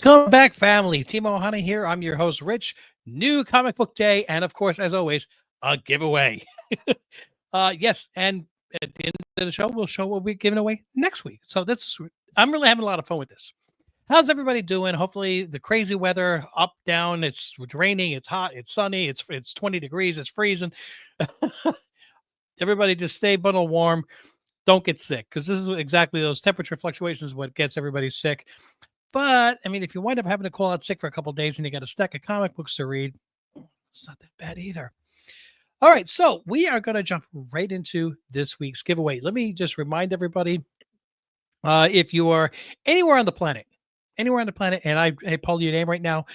Welcome back, family. Timo Ohana here. I'm your host, Rich. New comic book day, and of course, as always, a giveaway. Yes, and at the end of the show, we'll show what we're giving away next week. So I'm really having a lot of fun with this. How's everybody doing? Hopefully, the crazy weather up, down. It's raining. It's hot. It's sunny. It's 20 degrees. It's freezing. Everybody, just stay bundle warm. Don't get sick, because this is exactly those temperature fluctuations what gets everybody sick. But I mean, if you wind up having to call out sick for a couple of days and you got a stack of comic books to read, it's not that bad either. All right, so we are going to jump right into this week's giveaway. Let me just remind everybody, if you are anywhere on the planet, and I pull your name right now,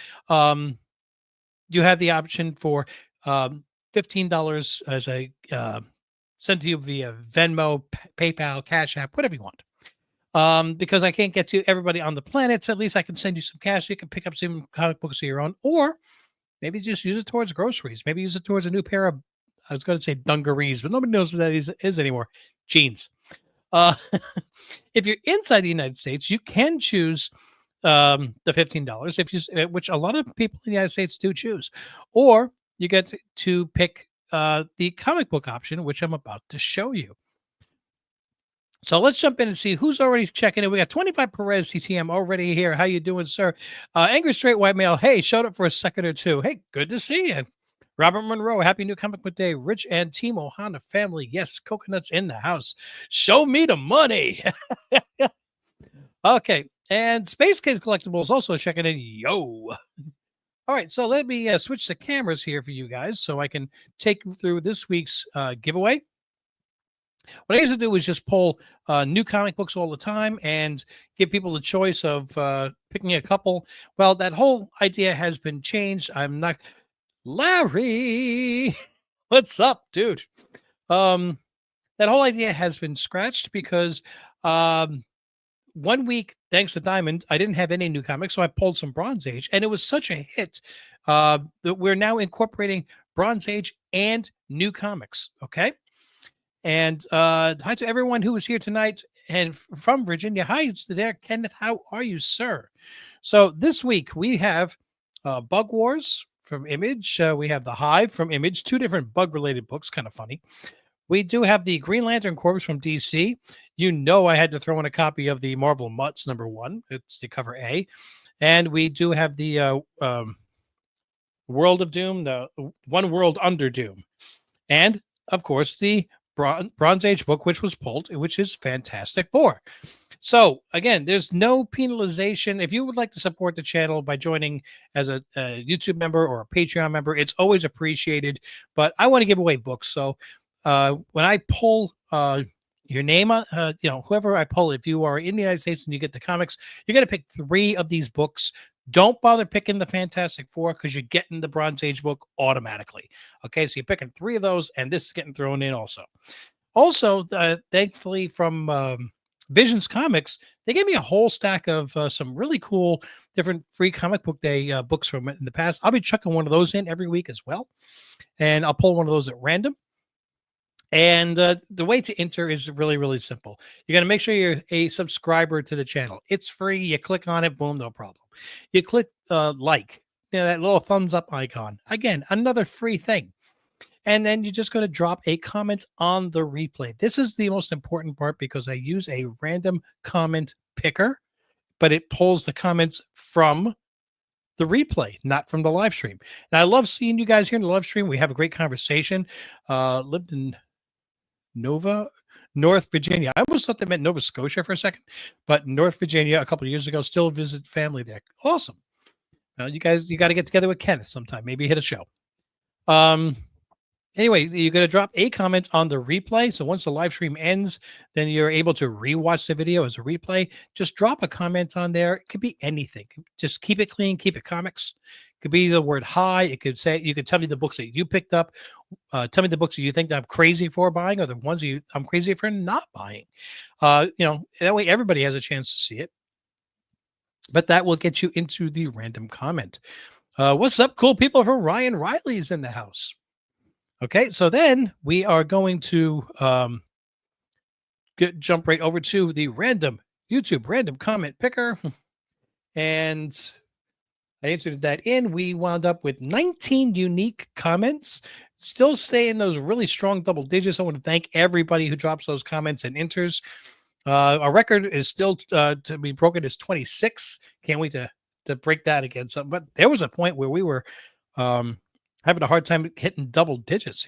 you have the option for $15 as a sent to you via Venmo, PayPal, Cash App, whatever you want. Because I can't get to everybody on the planet, so at least I can send you some cash. You can pick up some comic books of your own, or maybe just use it towards groceries. Maybe use it towards a new pair of, I was going to say dungarees, but nobody knows what that is anymore. Jeans. If you're inside the United States, you can choose the $15, which a lot of people in the United States do choose, or you get to pick the comic book option, which I'm about to show you. So let's jump in and see who's already checking in. We got 25 Perez CTM already here. How you doing, sir? Angry Straight White Male. Hey, showed up for a second or two. Hey, good to see you. Robert Monroe, happy new comic book day. Rich and Timo Ohana family. Yes, coconuts in the house. Show me the money. Okay, and Space Case Collectibles also checking in. Yo. All right, so let me switch the cameras here for you guys so I can take you through this week's giveaway. What I used to do was just pull new comic books all the time and give people the choice of picking a couple. Well, that whole idea has been changed. I'm not Larry. What's up, dude? That whole idea has been scratched because 1 week, thanks to Diamond, I didn't have any new comics, so I pulled some Bronze Age, and it was such a hit that we're now incorporating Bronze Age and new comics. Okay. And hi to everyone who is here tonight and from Virginia. Hi there, Kenneth. How are you, sir? So this week we have Bug Wars from Image. We have The Hive from Image, two different bug-related books, kind of funny. We do have the Green Lantern Corps from DC. You know I had to throw in a copy of the Marvel Mutts #1. It's the cover A. And we do have the World of Doom, the One World Under Doom. And, of course, the Bronze Age book, which was pulled, which is Fantastic Four. So again, there's no penalization. If you would like to support the channel by joining as a YouTube member or a Patreon member, it's always appreciated. But I want to give away books. So when I pull your name, whoever I pull, if you are in the United States and you get the comics, you're going to pick 3 of these books. Don't bother picking the Fantastic Four because you're getting the Bronze Age book automatically. Okay, so you're picking 3 of those, and this is getting thrown in also. Also, thankfully from Visions Comics, they gave me a whole stack of some really cool different free comic book day books from it in the past. I'll be chucking one of those in every week as well, and I'll pull one of those at random. And the way to enter is really, really simple. You got to make sure you're a subscriber to the channel. It's free. You click on it, boom, no problem. You click like, that little thumbs up icon. Again, another free thing. And then you're just going to drop a comment on the replay. This is the most important part because I use a random comment picker, but it pulls the comments from the replay, not from the live stream. And I love seeing you guys here in the live stream. We have a great conversation. Lived in North Virginia. I almost thought they meant Nova Scotia for a second, but North Virginia a couple of years ago, still visit family there. Awesome. You guys, you got to get together with Kenneth sometime. Maybe hit a show. Anyway, you're going to drop a comment on the replay. So once the live stream ends, then you're able to rewatch the video as a replay. Just drop a comment on there. It could be anything. Just keep it clean. Keep it comics. It could be the word hi. It could say, you could tell me the books that you picked up. Tell me the books that you think that I'm crazy for buying or the ones I'm crazy for not buying. That way everybody has a chance to see it. But that will get you into the random comment. What's up, cool people? For Ryan Riley's in the house. Okay, so then we are going to jump right over to the random YouTube random comment picker. And I entered that in. We wound up with 19 unique comments, still staying those really strong double digits. I want to thank everybody who drops those comments and enters. Our record is still to be broken is 26. Can't wait to break that again. So, but there was a point where we were um, having a hard time hitting double digits.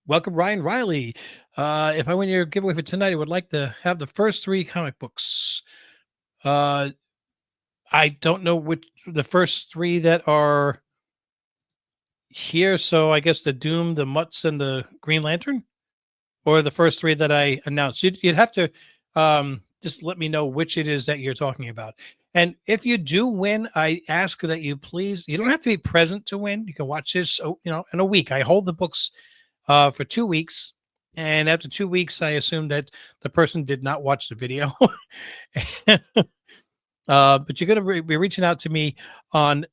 Welcome, Ryan Riley. If I win your giveaway for tonight, I would like to have the first 3 comic books. I don't know which the first 3 that are here. So I guess the Doom, the Mutts, and the Green Lantern, or the first 3 that I announced. You'd have to just let me know which it is that you're talking about. And if you do win, I ask that you please. You don't have to be present to win. You can watch this, in a week. I hold the books for 2 weeks. And after 2 weeks, I assume that the person did not watch the video. But you're going to be reaching out to me on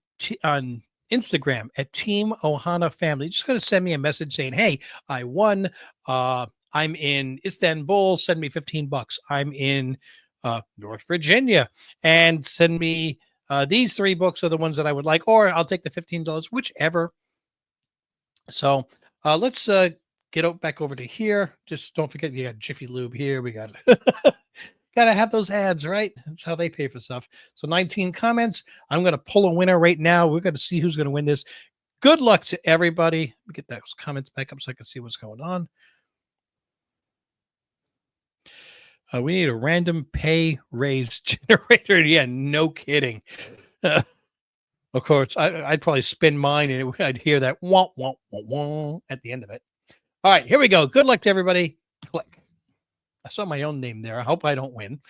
Instagram at Team Ohana Family. You're just going to send me a message saying, "Hey, I won. I'm in Istanbul. Send me $15. I'm in North Virginia, and send me these 3 books are the ones that I would like, or I'll take the $15, whichever." So let's get back over to here. Just don't forget you got Jiffy Lube here. We got gotta have those ads, right? That's how they pay for stuff. So 19 comments. I'm gonna pull a winner right now. We're gonna see who's gonna win this. Good luck to everybody. Let me get those comments back up so I can see what's going on. We need a random pay raise generator. Yeah, no kidding. Of course, I'd probably spin mine and I'd hear that wah, wah, wah, wah at the end of it. All right, here we go. Good luck to everybody. Click. I saw my own name there. I hope I don't win.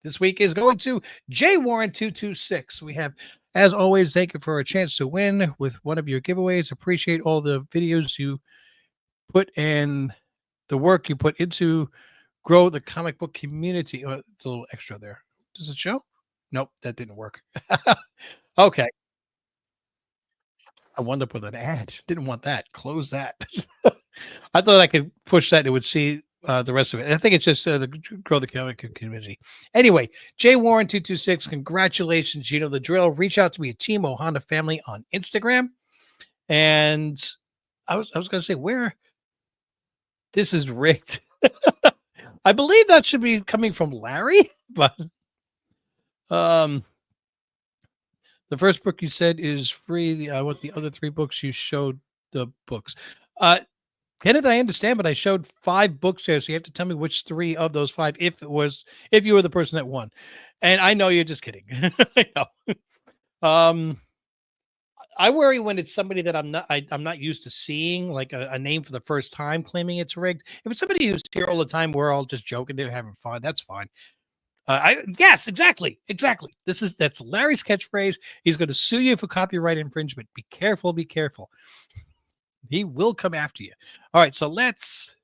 This week is going to J Warren 226. We have, as always, thank you for a chance to win with one of your giveaways. Appreciate all the videos you put in, the work you put into grow the comic book community. Oh, it's a little extra there. Does it show? Nope, that didn't work. Okay. I wound up with an ad. Didn't want that. Close that. I thought I could push that. It would see the rest of it. I think it's just the grow the comic community. Anyway, Jay Warren 226. Congratulations. You know the drill. Reach out to me at Team Ohana Family on Instagram. And I was going to say where this is rigged. I believe that should be coming from Larry, but the first book you said is free. I want the other 3 books you showed the books. Kenneth, I understand, but I showed 5 books there, so you have to tell me which 3 of those 5, if you were the person that won. And I know you're just kidding. I know. I worry when it's somebody that I'm not used to seeing, like a name for the first time, claiming it's rigged. If it's somebody who's here all the time, we're all just joking, they're having fun. That's fine. Yes, exactly. That's Larry's catchphrase. He's going to sue you for copyright infringement. Be careful. Be careful. He will come after you. All right, so let's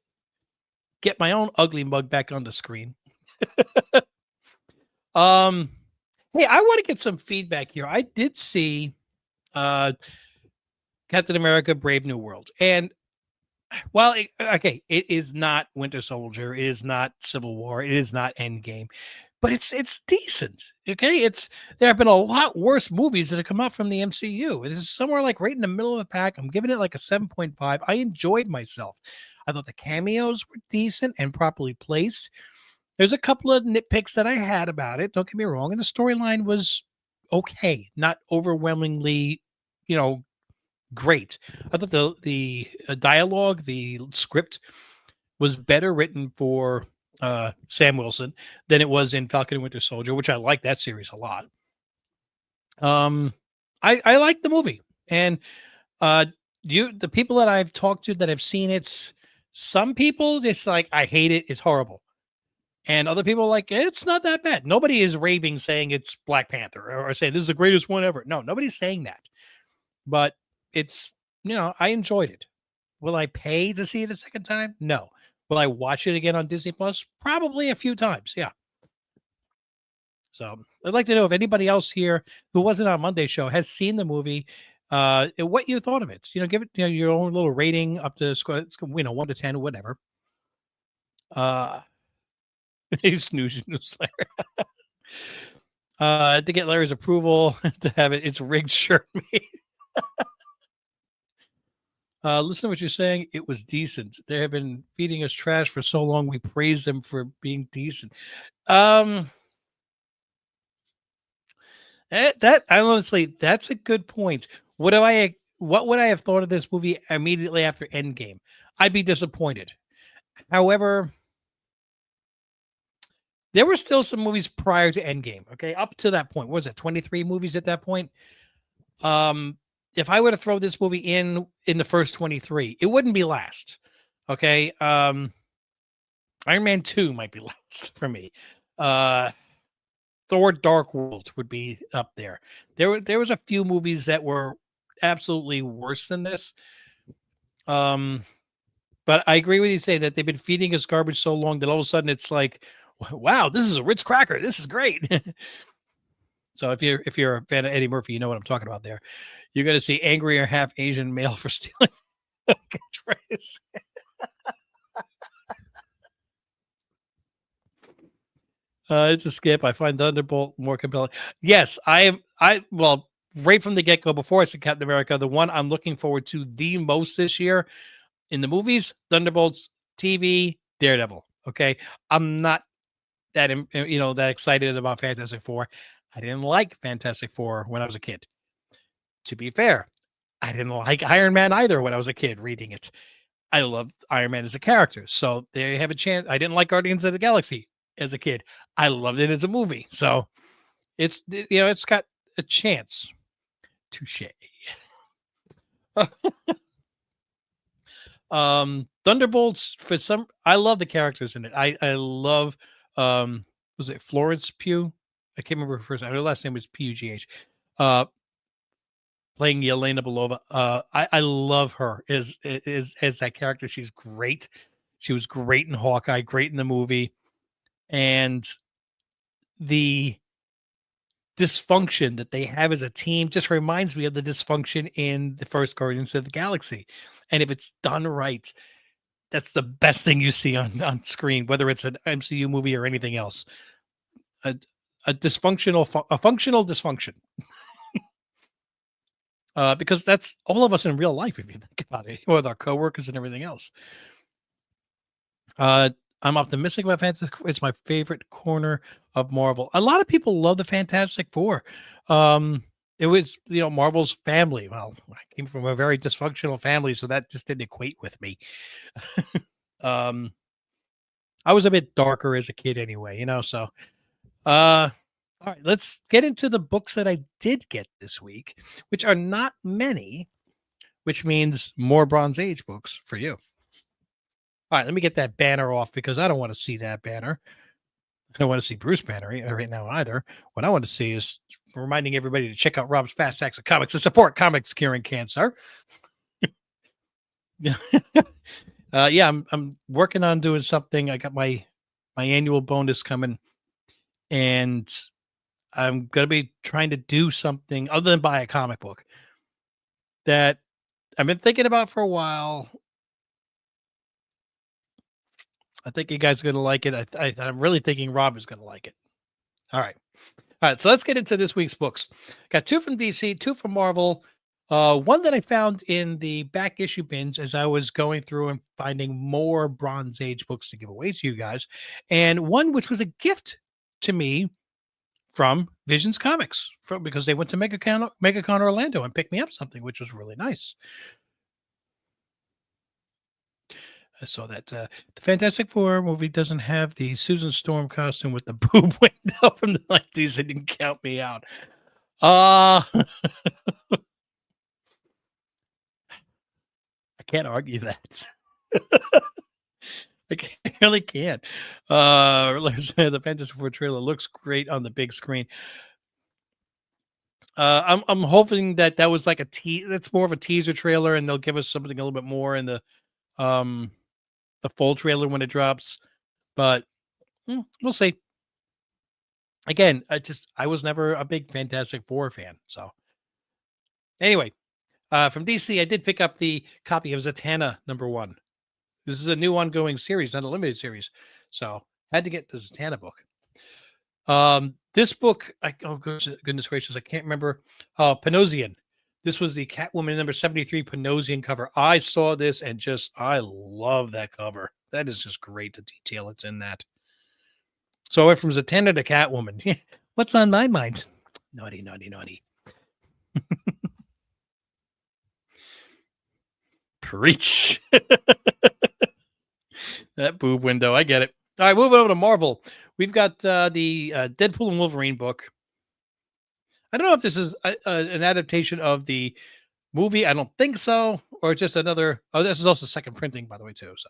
get my own ugly mug back on the screen. Hey, I want to get some feedback here. I did see Captain America: Brave New World, and while it is not Winter Soldier, it is not Civil War, it is not Endgame, but it's decent. Okay, there have been a lot worse movies that have come out from the MCU. It is somewhere like right in the middle of the pack. I'm giving it like a 7.5. I enjoyed myself. I thought the cameos were decent and properly placed. There's a couple of nitpicks that I had about it. Don't get me wrong, and the storyline was okay, not overwhelmingly, great. I thought the dialogue, the script was better written for Sam Wilson than it was in Falcon and Winter Soldier, which I like that series a lot. I like the movie, and the people that I've talked to that have seen it, some people it's like I hate it, it's horrible, and other people are like it's not that bad. Nobody is raving saying it's Black Panther or saying this is the greatest one ever. No, nobody's saying that, but it's I enjoyed it. Will I pay to see it a second time? No. Will I watch it again on Disney Plus? Probably a few times. Yeah. So I'd like to know if anybody else here who wasn't on Monday's show has seen the movie, what you thought of it. Give it your own little rating up to 1 to 10, whatever. Hey, snooze, snooze, Larry. To get Larry's approval to have its rigged shirt made. Listen to what you're saying. It was decent. They have been feeding us trash for so long. We praise them for being decent. Um, that I honestly, that's a good point. What would I have thought of this movie immediately after Endgame? I'd be disappointed. However, there were still some movies prior to Endgame. Okay, up to that point, what was it 23 movies at that point? Um, if I were to throw this movie in the first 23, it wouldn't be last. Okay, Iron Man 2 might be last for me. Uh, Thor: Dark World would be up there. There was a few movies that were absolutely worse than this. Um, but I agree with you saying that they've been feeding us garbage so long that all of a sudden it's like, wow, this is a Ritz cracker. This is great. So if you're a fan of Eddie Murphy, you know what I'm talking about there. You're gonna see angry or half Asian male for stealing a catchphrase. It's a skip. I find Thunderbolt more compelling. Yes, I am. Well, right from the get go, before I said Captain America, the one I'm looking forward to the most this year in the movies, Thunderbolts, TV, Daredevil. Okay, I'm not that excited about Fantastic Four. I didn't like Fantastic Four when I was a kid. To be fair, I didn't like Iron Man either when I was a kid reading it. I loved Iron Man as a character. So there you have a chance. I didn't like Guardians of the Galaxy as a kid. I loved it as a movie. So it's got a chance. Touche. Thunderbolts for some I love the characters in it. I love was it Florence Pugh? I can't remember her first name. Her last name was Pugh. Uh playing Yelena Belova. I love her as that character. She's great. She was great in Hawkeye, great in the movie. And the dysfunction that they have as a team just reminds me of the dysfunction in the first Guardians of the Galaxy. And if it's done right, that's the best thing you see on screen, whether it's an MCU movie or anything else. A, a functional dysfunction. Because that's all of us in real life, if you think about it, with our coworkers and everything else. I'm optimistic about Fantastic Four. It's my favorite corner of Marvel. A lot of people love the Fantastic Four. It was, Marvel's family. Well, I came from a very dysfunctional family, so that just didn't equate with me. um, I was a bit darker as a kid anyway, so all right, let's get into the books that I did get this week, which are not many, which means more Bronze Age books for you. All right, let me get that banner off because I don't want to see that banner. I don't want to see Bruce Banner right now either. What I want to see is reminding everybody to check out Rob's Fast Stacks of Comics and support comics curing cancer. Yeah, I'm working on doing something. I got my annual bonus coming, and I'm gonna be trying to do something other than buy a comic book that I've been thinking about for a while. I think you guys are gonna like it. I'm really thinking Rob is gonna like it. All right. All right, so let's get into this week's books. Got two from DC, two from Marvel. One that I found in the back issue bins as I was going through and finding more Bronze Age books to give away to you guys, and one which was a gift to me from Visions Comics, because they went to MegaCon Orlando and picked me up something, which was really nice. I saw that the Fantastic Four movie doesn't have the Susan Storm costume with the boob window from the 90s. It didn't count me out. I can't argue that. I really can't. The Fantastic Four trailer looks great on the big screen. I'm hoping that was like that's more of a teaser trailer, and they'll give us something a little bit more in the full trailer when it drops. But we'll see. Again, I was never a big Fantastic Four fan. So anyway, from DC, I did pick up the copy of Zatanna #1. This is a new ongoing series, not a limited series. So Had to get the Zatanna book. This book, oh goodness gracious, I can't remember. Panosian. This was the Catwoman number 73 Panosian cover. I saw this and I love that cover. That is just great, the detail it's in that. So I went from Zatanna to Catwoman. What's on my mind? Naughty, naughty, naughty. Preach. That boob window. I get it. All right, moving over to Marvel. We've got the Deadpool and Wolverine book. I don't know if this is an adaptation of the movie. I don't think so. Or just another. Oh, this is also second printing, by the way, too. So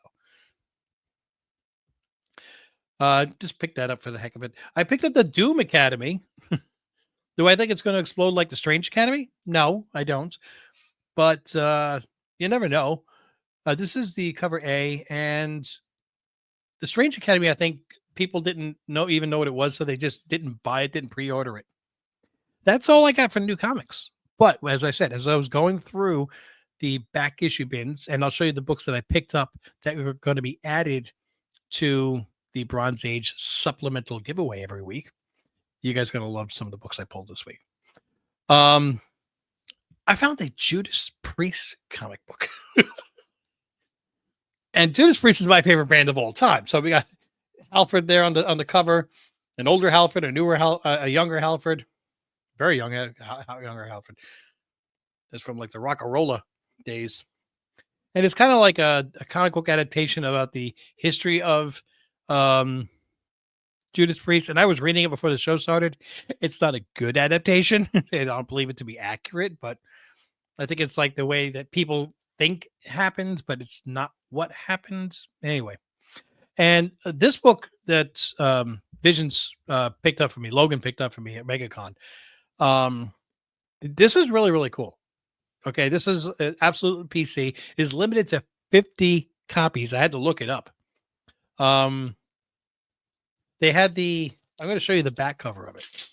just picked that up for the heck of it. I picked up the Doom Academy. Do I think it's going to explode like the Strange Academy? No, I don't. But you never know. This is the cover A, and the Strange Academy, I think people didn't even know what it was, so they just didn't buy it, didn't pre-order it. That's all I got for new comics. But as I said, as I was going through the back issue bins, and I'll show you the books that I picked up that were going to be added to the Bronze Age supplemental giveaway every week. You guys are going to love some of the books I pulled this week. I found a Judas Priest comic book. And Judas Priest is my favorite band of all time. So we got Halford there on the cover, an older Halford, a younger Halford, very young, younger Halford. That's from like the Rock-a-Rolla days. And it's kind of like a comic book adaptation about the history of Judas Priest. And I was reading it before the show started. It's not a good adaptation. I don't believe it to be accurate, but I think it's like the way that people think happened, but it's not what happened. Anyway. And this book that Visions picked up for me, Logan picked up for me at MegaCon. This is really, really cool. Okay, this is absolute PC. Is limited to 50 copies. I had to look it up. They had I'm going to show you the back cover of it.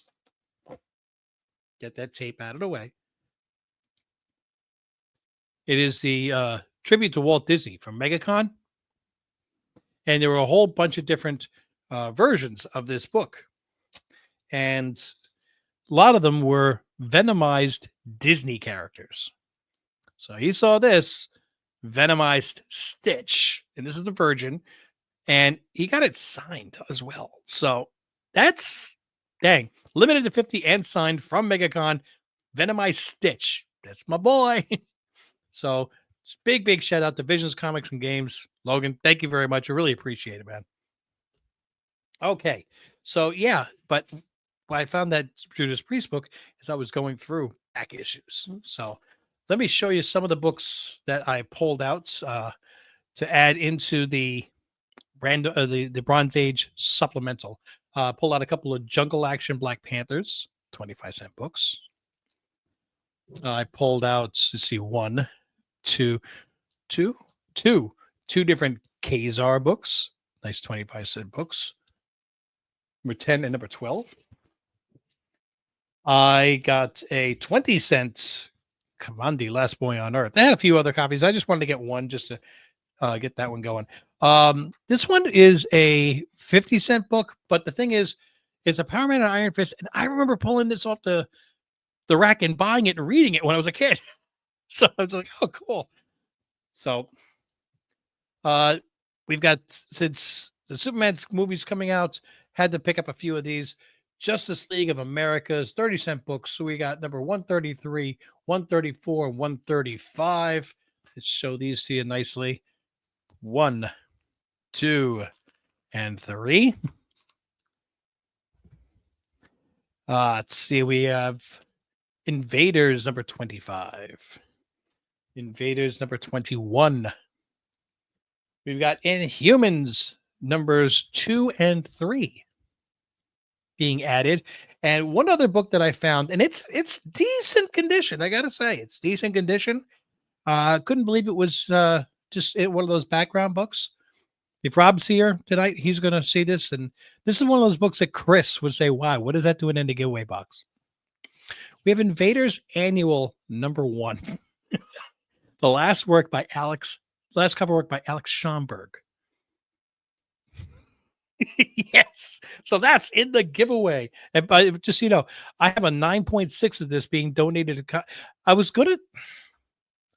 Get that tape out of the way. It is the tribute to Walt Disney from MegaCon. And there were a whole bunch of different versions of this book. And a lot of them were Venomized Disney characters. So you saw this Venomized Stitch. And this is the Virgin. And he got it signed as well. So that's, dang, limited to 50 and signed from MegaCon. Venomized Stitch. That's my boy. So big shout out to Visions Comics and Games. Logan, thank you very much. I really appreciate it, man. Okay. So yeah, but why I found that Judas Priest book is I was going through back issues. So let me show you some of the books that I pulled out to add into the the Bronze Age supplemental. Pulled out a couple of Jungle Action Black Panthers, 25-cent books. I pulled out, let's see, two different Kazar books. Nice 25-cent books. Number 10 and number 12. I got a 20-cent Kamandi, Last Boy on Earth. They had a few other copies. I just wanted to get one just to get that one going. This one is a 50-cent book, but the thing is, it's a Power Man and Iron Fist. And I remember pulling this off the rack and buying it and reading it when I was a kid. So I was like, oh, cool. So we've got, since the Superman movie's coming out, had to pick up a few of these. Justice League of America's 30-cent books. So we got number 133, 134, and 135. Let's show these to you nicely. 1, 2, and 3. Let's see. We have Invaders number 25. Invaders number 21. We've got Inhumans numbers 2 and 3 being added. And one other book that I found, and it's decent condition. I gotta say, it's decent condition. Couldn't believe it was just one of those background books. If Rob's here tonight, he's gonna see this. And this is one of those books that Chris would say, wow, what does that do in the giveaway box? We have Invaders Annual number 1. The last cover work by Alex Schomburg. Yes. So that's in the giveaway. And just so you know, I have a 9.6 of this being donated to. I was gonna.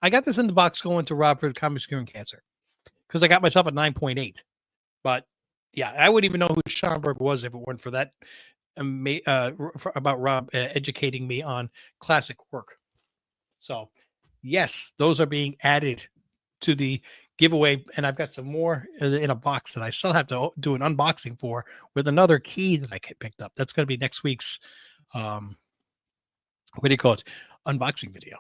I got this in the box going to Rob for Comics Curing Cancer because I got myself a 9.8. But yeah, I wouldn't even know who Schomburg was if it weren't for that. About Rob educating me on classic work. So yes, those are being added to the giveaway, and I've got some more in a box that I still have to do an unboxing for with another key that I picked up. That's going to be next week's what do you call it, unboxing video.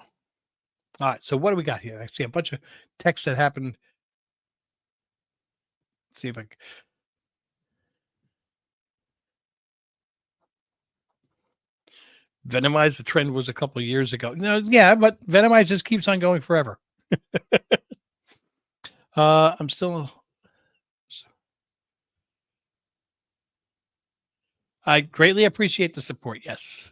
All right, so what do we got here? I see a bunch of text that happened. Let's see if I Venomize, the trend was a couple of years ago. No, yeah, but Venomize just keeps on going forever. I'm still. I greatly appreciate the support. Yes.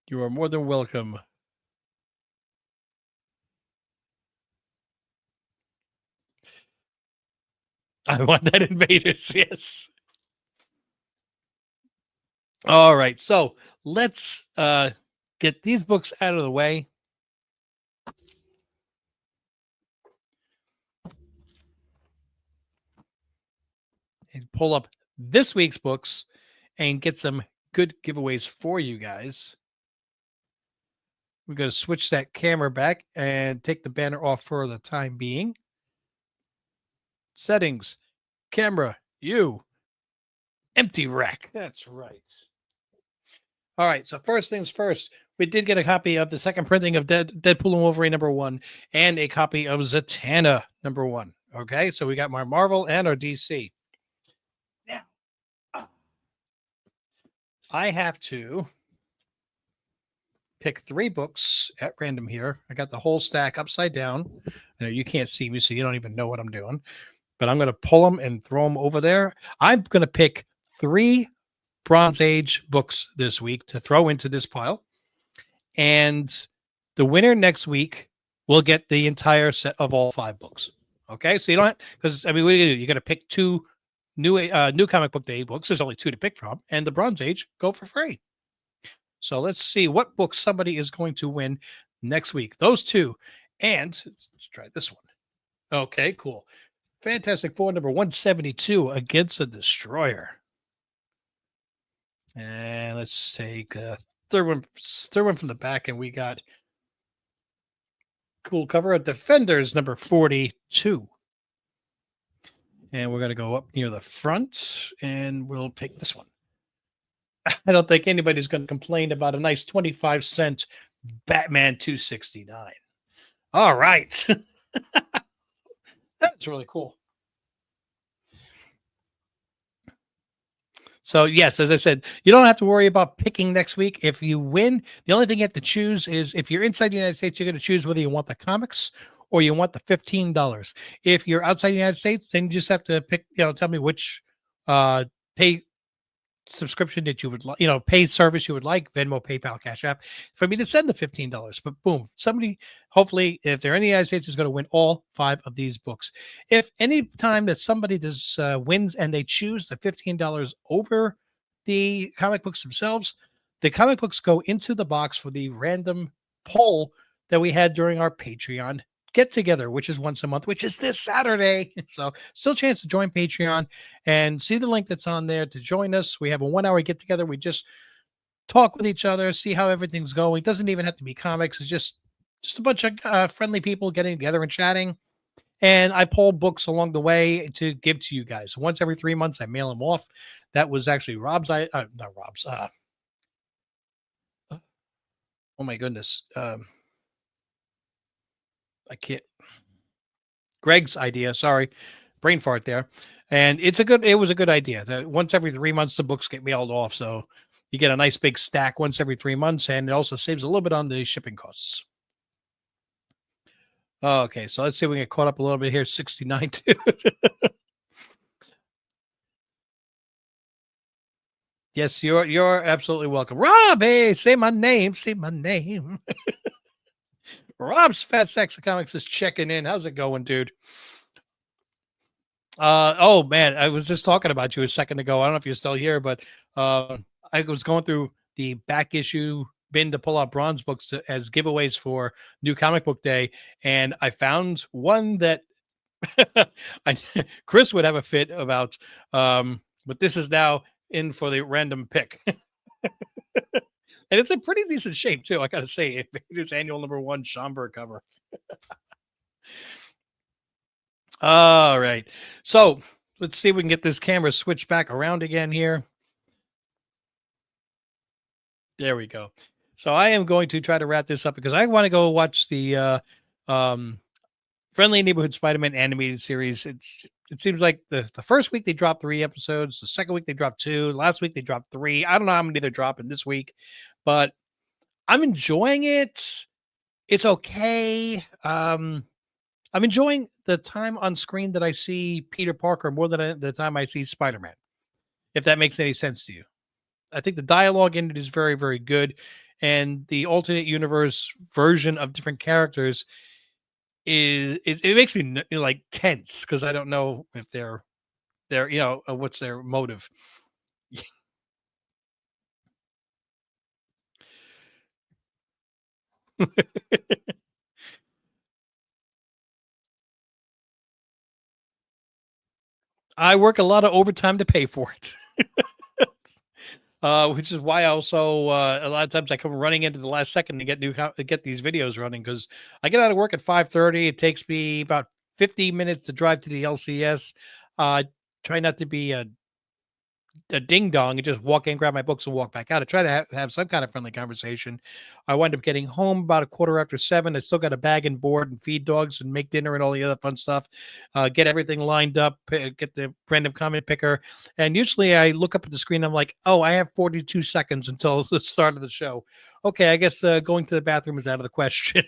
You are more than welcome. I want that Invaders. Yes. All right. So let's get these books out of the way. And pull up this week's books and get some good giveaways for you guys. We're going to switch that camera back and take the banner off for the time being. Settings, camera, you, empty rack. That's right. All right. So first things first, we did get a copy of the second printing of Deadpool and Wolverine #1 and a copy of Zatanna #1. Okay. So we got our Marvel and our DC. Now, I have to pick 3 books at random here. I got the whole stack upside down. I know you can't see me, so you don't even know what I'm doing. But I'm going to pull them and throw them over there. I'm going to pick 3 Bronze Age books this week to throw into this pile. And the winner next week will get the entire set of all 5 books. Okay, so you don't, because I mean, what do? You got to pick 2 new comic book day books. There's only 2 to pick from, and the Bronze Age go for free. So let's see what book somebody is going to win next week. Those 2, and let's try this one. Okay, cool. Fantastic Four #172 Against the Destroyer. And let's take a third one from the back, and we got cool cover of Defenders #42. And we're going to go up near the front, and we'll pick this one. I don't think anybody's going to complain about a nice 25-cent Batman 269. All right. That's really cool. So, yes, as I said, you don't have to worry about picking next week. If you win, the only thing you have to choose is if you're inside the United States, you're going to choose whether you want the comics or you want the $15. If you're outside the United States, then you just have to pick, tell me which pay subscription that you would like, pay service you would like, Venmo, PayPal, Cash App, for me to send the $15. But boom, somebody, hopefully, if they're in the United States, is going to win all 5 of these books. If any time that somebody does wins and they choose the $15 over the comic books themselves, the comic books go into the box for the random poll that we had during our Patreon get together, which is once a month, which is this Saturday. So still a chance to join Patreon and see the link that's on there to join us. We have a 1-hour get together. We just talk with each other, see how everything's going. It doesn't even have to be comics. It's just a bunch of friendly people getting together and chatting. And I pull books along the way to give to you guys. Once every 3 months, I mail them off. That was actually Rob's, not Rob's. Oh my goodness. I can't. Greg's idea. Sorry, brain fart there. And it was a good idea that once every 3 months the books get mailed off, so you get a nice big stack once every 3 months, and it also saves a little bit on the shipping costs. Okay, so let's see if we get caught up a little bit here. 69 too. Yes, you're absolutely welcome, Rob. Hey, say my name. Say my name. Rob's Fat Sacks of Comics is checking in. How's it going, dude? Oh man, I was just talking about you a second ago. I don't know if you're still here, but I was going through the back issue bin to pull out bronze books as giveaways for New Comic Book Day, and I found one that I, Chris would have a fit about. But this is now in for the random pick. And it's in pretty decent shape too. I gotta say, it's annual #1 Schomburg cover. All right, so let's see if we can get this camera switched back around again here. There we go. So I am going to try to wrap this up because I want to go watch the um, Friendly Neighborhood Spider-Man animated series. It seems like the first week they dropped 3 episodes. The second week they dropped 2. Last week they dropped 3. I don't know how many they're dropping this week, but I'm enjoying it. It's okay. I'm enjoying the time on screen that I see Peter Parker more than the time I see Spider-Man. If that makes any sense to you. I think the dialogue in it is very, very good, and the alternate universe version of different characters is it makes me like tense because I don't know if they're what's their motive. I work a lot of overtime to pay for it. Which is why also a lot of times I come running into the last second to get these videos running because I get out of work at 5:30. It takes me about 15 minutes to drive to the LCS. Try not to be a ding dong and just walk in, grab my books, and walk back out. I try to have some kind of friendly conversation. I wind up getting home about a 7:15. I still got to bag and board and feed dogs and make dinner and all the other fun stuff. Get everything lined up, get the random comment picker. And usually I look up at the screen. I'm like, oh, I have 42 seconds until the start of the show. Okay, I guess going to the bathroom is out of the question.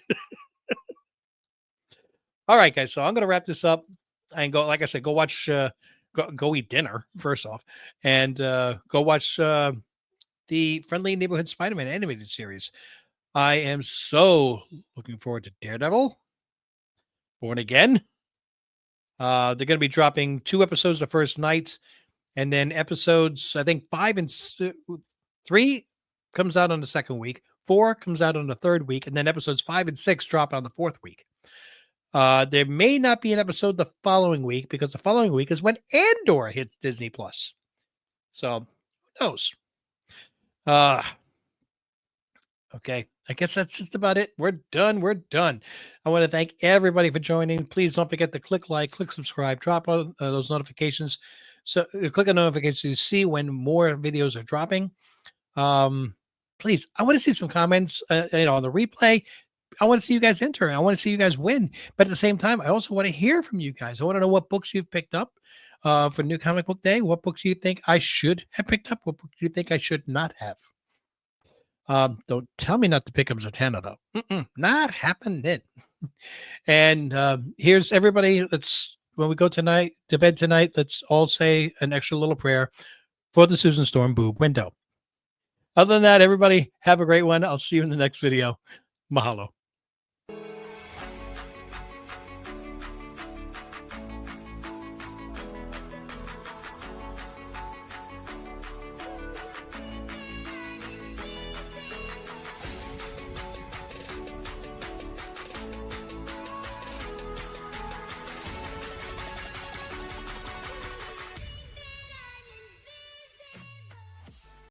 All right, guys. So I'm going to wrap this up and go, like I said, go watch. Go eat dinner first off, and go watch the Friendly Neighborhood Spider-Man animated series. I am so looking forward to Daredevil, Born Again. They're going to be dropping 2 episodes the first night, and then episodes I think 3 comes out on the second week, 4 comes out on the third week, and then episodes 5 and 6 drop on the fourth week. There may not be an episode the following week because the following week is when Andor hits Disney Plus. So who knows? Okay. I guess that's just about it. We're done. We're done. I want to thank everybody for joining. Please don't forget to click like, click subscribe, drop on those notifications. So click on notifications to see when more videos are dropping. Please, I want to see some comments on the replay. I want to see you guys enter. I want to see you guys win. But at the same time, I also want to hear from you guys. I want to know what books you've picked up for New Comic Book Day. What books you think I should have picked up? What books do you think I should not have? Don't tell me not to pick up Zatanna, though. Not happening. And here's everybody. When we go to bed tonight, let's all say an extra little prayer for the Susan Storm boob window. Other than that, everybody have a great one. I'll see you in the next video. Mahalo.